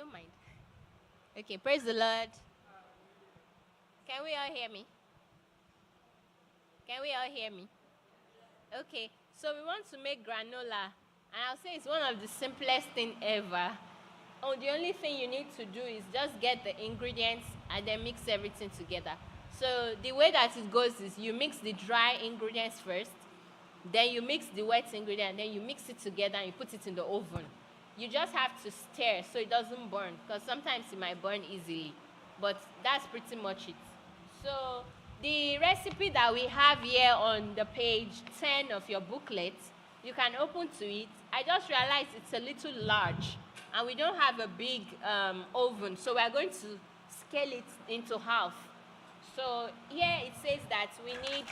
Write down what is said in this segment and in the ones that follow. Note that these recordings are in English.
don't mind. Okay, praise the Lord. Can we all hear me? Can we all hear me? Okay, so we want to make granola, and I'll say it's one of the simplest thing ever. Oh, the only thing you need to do is just get the ingredients and then mix everything together. So the way that it goes is you mix the dry ingredients first, then you mix the wet ingredient, then you mix it together and you put it in the oven. You just have to stir so it doesn't burn, because sometimes it might burn easily, but that's pretty much it. So the recipe that we have here on the page 10 of your booklet, you can open to it. I just realized it's a little large and we don't have a big oven, so we're going to scale it into half. So here it says that we need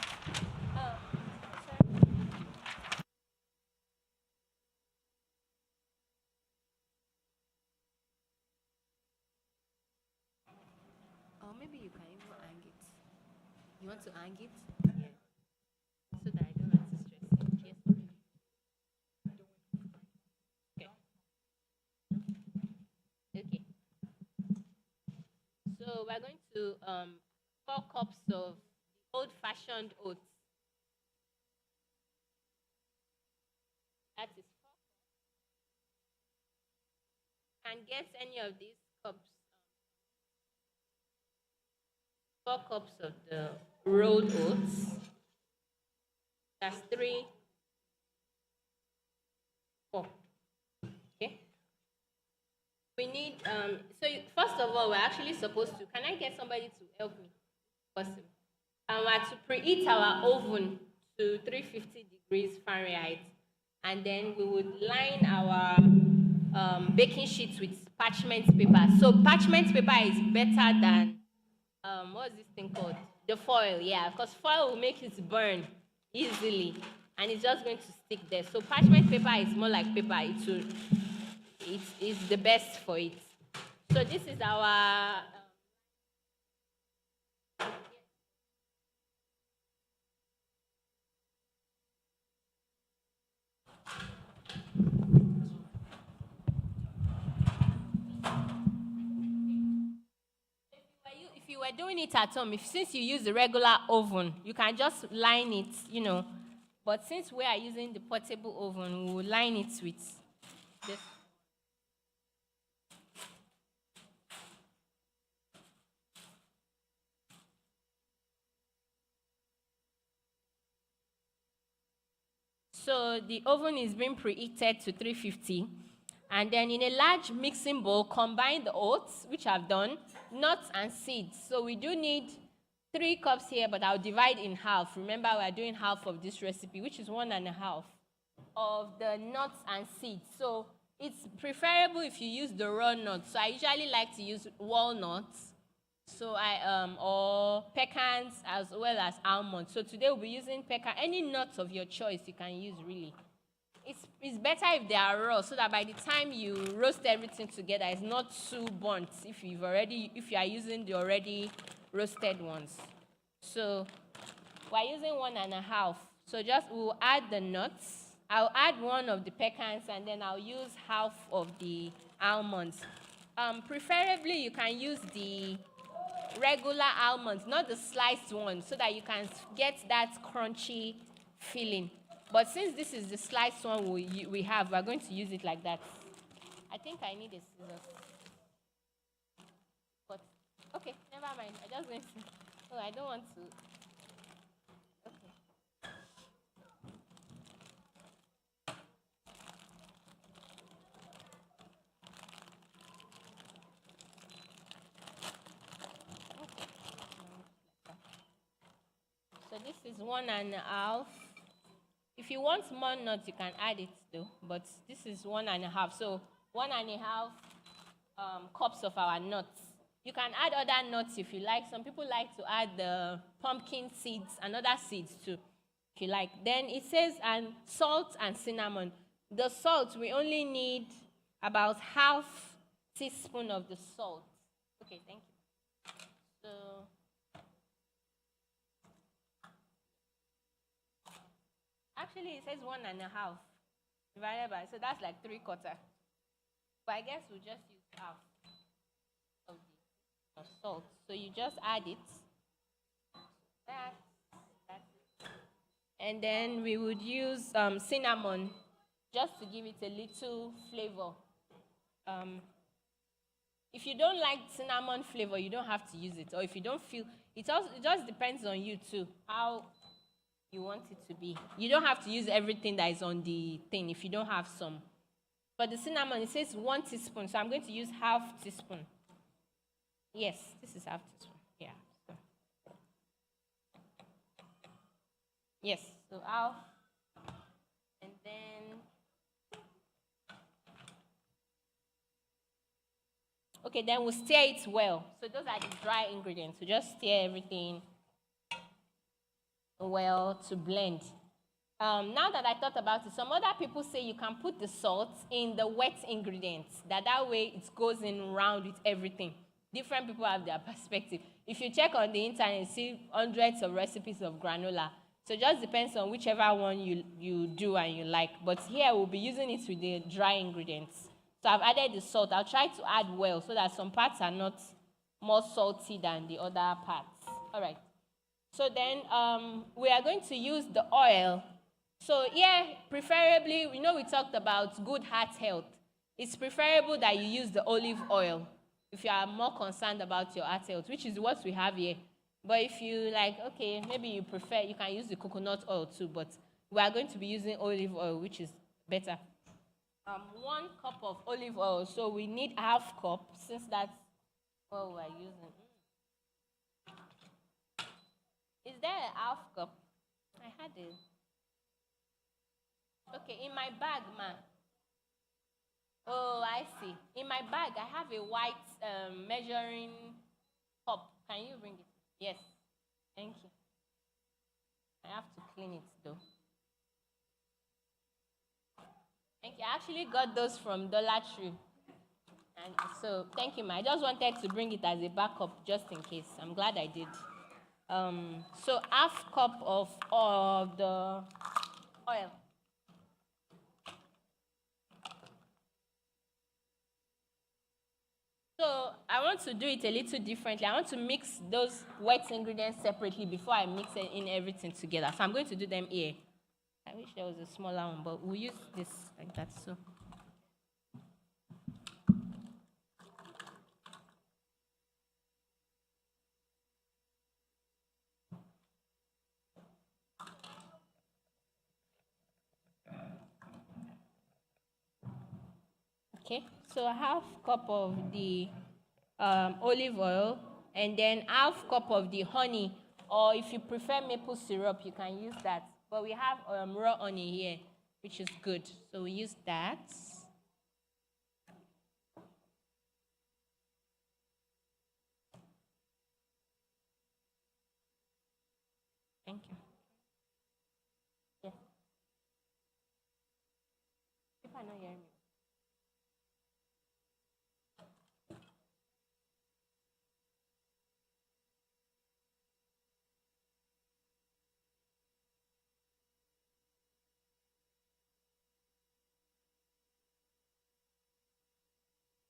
or maybe you can even hang it. You want to hang it? Yeah. So that I don't have to stress you. Yes. Okay. Okay. So we're going to 4 cups of old-fashioned oats. That is 4. Can get any of these cups. 4 cups of the rolled oats. That's 3, 4. Okay. We need first of all, we're actually supposed to. Can I get somebody to help me? Possible. And we're to preheat our oven to 350 degrees Fahrenheit, and then we would line our baking sheets with parchment paper. So parchment paper is better than what's this thing called? The foil, yeah, because foil will make it burn easily, and it's just going to stick there. So parchment paper is more like paper. It's the best for it. So this is our if you were doing it at home, if since you use the regular oven, you can just line it. But since we are using the portable oven, we will line it with this. So the oven is being preheated to 350. And then in a large mixing bowl, combine the oats, which I've done, nuts and seeds. So we do need 3 cups here, but I'll divide in half. Remember, we're doing half of this recipe, which is 1.5 of the nuts and seeds. So it's preferable if you use the raw nuts. So I usually like to use walnuts. So or pecans as well as almonds. So today we'll be using pecan. Any nuts of your choice you can use, really. It's better if they are raw, so that by the time you roast everything together, it's not too burnt if you are using the already roasted ones. So we're using 1.5. So we'll add the nuts. I'll add 1 of the pecans, and then I'll use half of the almonds. Preferably you can use the regular almonds, not the sliced ones, so that you can get that crunchy feeling. But since this is the sliced one we're going to use it like that. I think I need a scissors. But, okay, never mind. I just going to, I don't want to. So this is 1.5. If you want more nuts, you can add it though, but this is 1.5. So 1.5 cups of our nuts. You can add other nuts if you like. Some people like to add the pumpkin seeds and other seeds too, if you like. Then it says, and salt and cinnamon. The salt, we only need about half teaspoon of the salt. Okay, thank you. So actually, it says 1.5 divided by, so that's like 3/4. But I guess we'll just use half. of salt. So you just add it. That, that. And then we would use cinnamon just to give it a little flavor. Um, if you don't like cinnamon flavor, you don't have to use it. Or if you don't feel, it just depends on you too, how you want it to be. You don't have to use everything that is on the thing if you don't have some. But the cinnamon, it says 1 teaspoon, so I'm going to use half teaspoon. Yes, this is half teaspoon. Yeah. So. Yes, so half. And then, okay, then we'll stir it well. So those are the dry ingredients. So just stir everything well to blend. Now that I thought about it, some other people say you can put the salt in the wet ingredients. That way it goes in round with everything. Different people have their perspective. If you check on the internet, you see hundreds of recipes of granola. So it just depends on whichever one you do and you like. But here we'll be using it with the dry ingredients. So I've added the salt. I'll try to add well so that some parts are not more salty than the other parts. All right. So then we are going to use the oil. So yeah, preferably, we talked about good heart health. It's preferable that you use the olive oil if you are more concerned about your heart health, which is what we have here. But if you like, okay, maybe you prefer, you can use the coconut oil too, but we are going to be using olive oil, which is better. 1 cup of olive oil, so we need half cup since that's what we're using. Is there a half cup? I had it. Okay, in my bag, ma. Oh, I see. In my bag, I have a white measuring cup. Can you bring it? Yes. Thank you. I have to clean it, though. Thank you. I actually got those from Dollar Tree. And so, thank you, ma. I just wanted to bring it as a backup just in case. I'm glad I did. So, half cup of the oil. So I want to do it a little differently. I want to mix those wet ingredients separately before I mix it in everything together. So I'm going to do them here. I wish there was a smaller one, but we'll use this like that. So. Okay, so half cup of the olive oil, and then half cup of the honey, or if you prefer maple syrup, you can use that. But we have raw honey here, which is good, so we use that. Thank you. Yeah. People are not hearing me.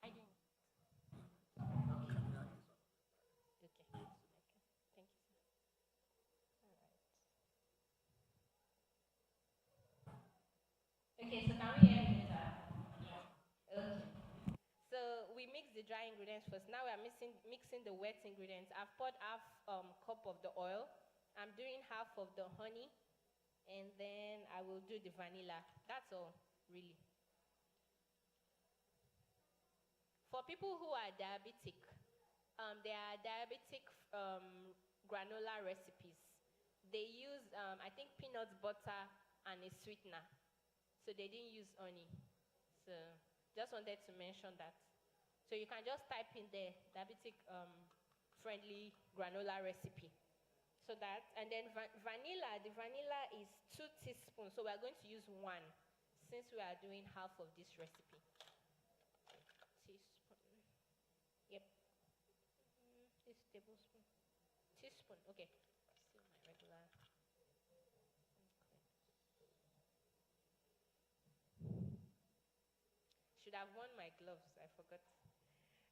I didn't. Okay. Thank you. Okay, so can we hear me better? Okay. So we mix the dry ingredients first. Now we are mixing the wet ingredients. I've poured half cup of the oil. I'm doing half of the honey, and then I will do the vanilla. That's all, really. For people who are diabetic, there are diabetic granola recipes. They use, I think, peanut butter and a sweetener. So they didn't use honey. So just wanted to mention that. So you can just type in the diabetic friendly granola recipe. So that, and then vanilla, the vanilla is 2 teaspoons. So we are going to use 1 since we are doing half of this recipe. Teaspoon. Yep. This tablespoon. Teaspoon. Okay. Still my regular. Should have worn my gloves. I forgot.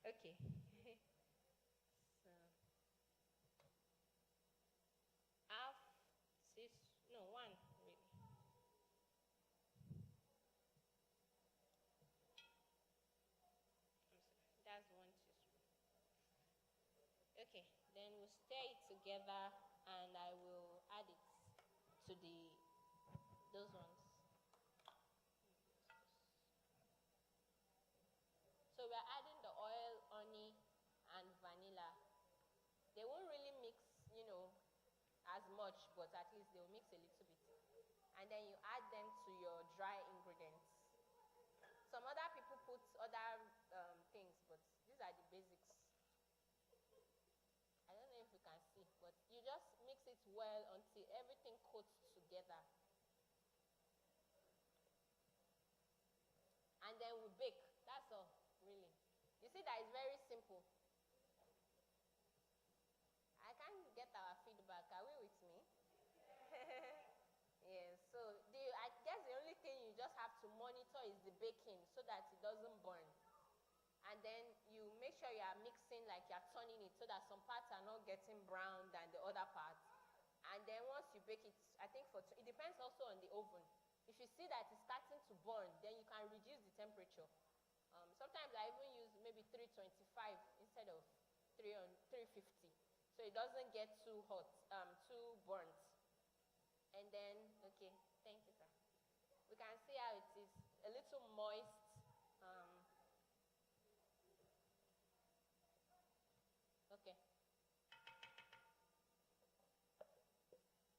Okay. Okay, then we'll stir it together and I will add it to those ones. So we're adding the oil, honey, and vanilla. They won't really mix, as much, but at least they'll mix a little bit. And then you add them to your dry ingredients. Some other people put other things, but these are the basics. I don't know if you can see, but you just mix it well until everything coats together. And then we bake. That's all, really. You see that it's very simple. I can't get our feedback. Are we with me? Yes, so I guess the only thing you just have to monitor is the baking so that it doesn't burn. And then you make sure you are mixing, like you're turning it so that some parts are not getting brown than the other parts. And then once you bake it, I think it depends also on the oven. If you see that it's starting to burn, then you can reduce the temperature. Sometimes I even use maybe 325 instead of 350. So it doesn't get too hot, too burnt. And then, okay, thank you, sir. We can see how it is a little moist. Okay.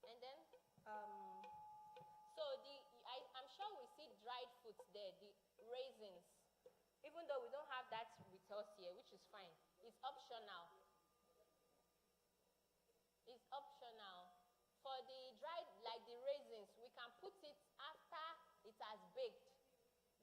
And then, so I'm sure we see dried fruits there, the raisins. Even though we don't have that with us here, which is fine. It's optional. It's optional. For the dried, like the raisins, we can put it after it has baked.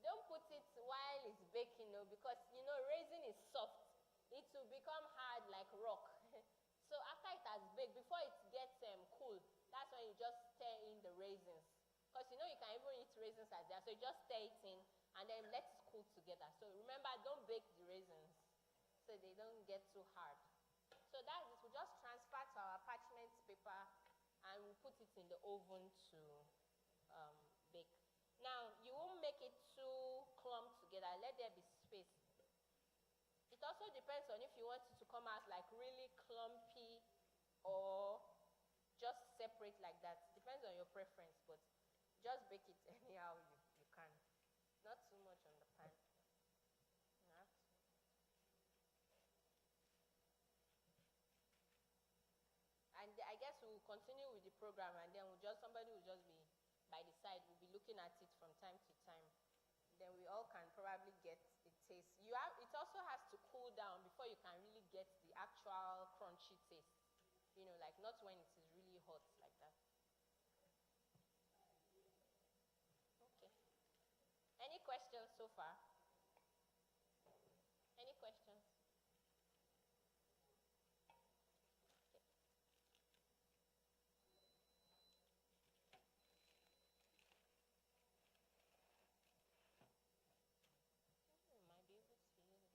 Don't put it while it's baking, because, raisin is soft. It will become hard like rock. So after it has baked, before it gets cool, that's when you just stir in the raisins. Because, you can even eat raisins as they are. So you just stir it in and then let it cool together. So remember, don't bake the raisins so they don't get too hard. So that's it. We just transfer to our parchment paper and we put it in the oven to bake. Now, you won't make it too clumped together. Let there be space. It also depends on if you want it to come out like really clumpy or just separate like that. Depends on your preference, but just bake it anyhow you can. Not too much on the pan. Not. And I guess we'll continue with the program, and then somebody will just be by the side. We'll be looking at it from time to time. Then we all can probably get a taste. It also has to cool down before you can really get the actual crunchy taste. Like not when it is really hot like that. Okay. Any questions so far? Any questions? Might be able to use that other. Yes,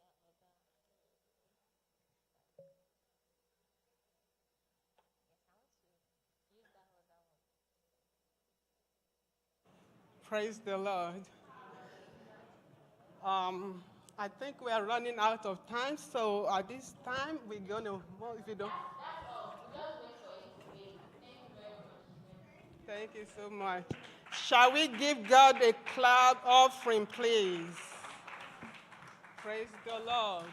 I want to use that other one. Praise the Lord. I think we are running out of time, so at this time we're going to, well, if you don't. That's all. We just wait for it to be. Thank you very much. Thank you so much. Shall we give God a clap offering, please? Praise the Lord.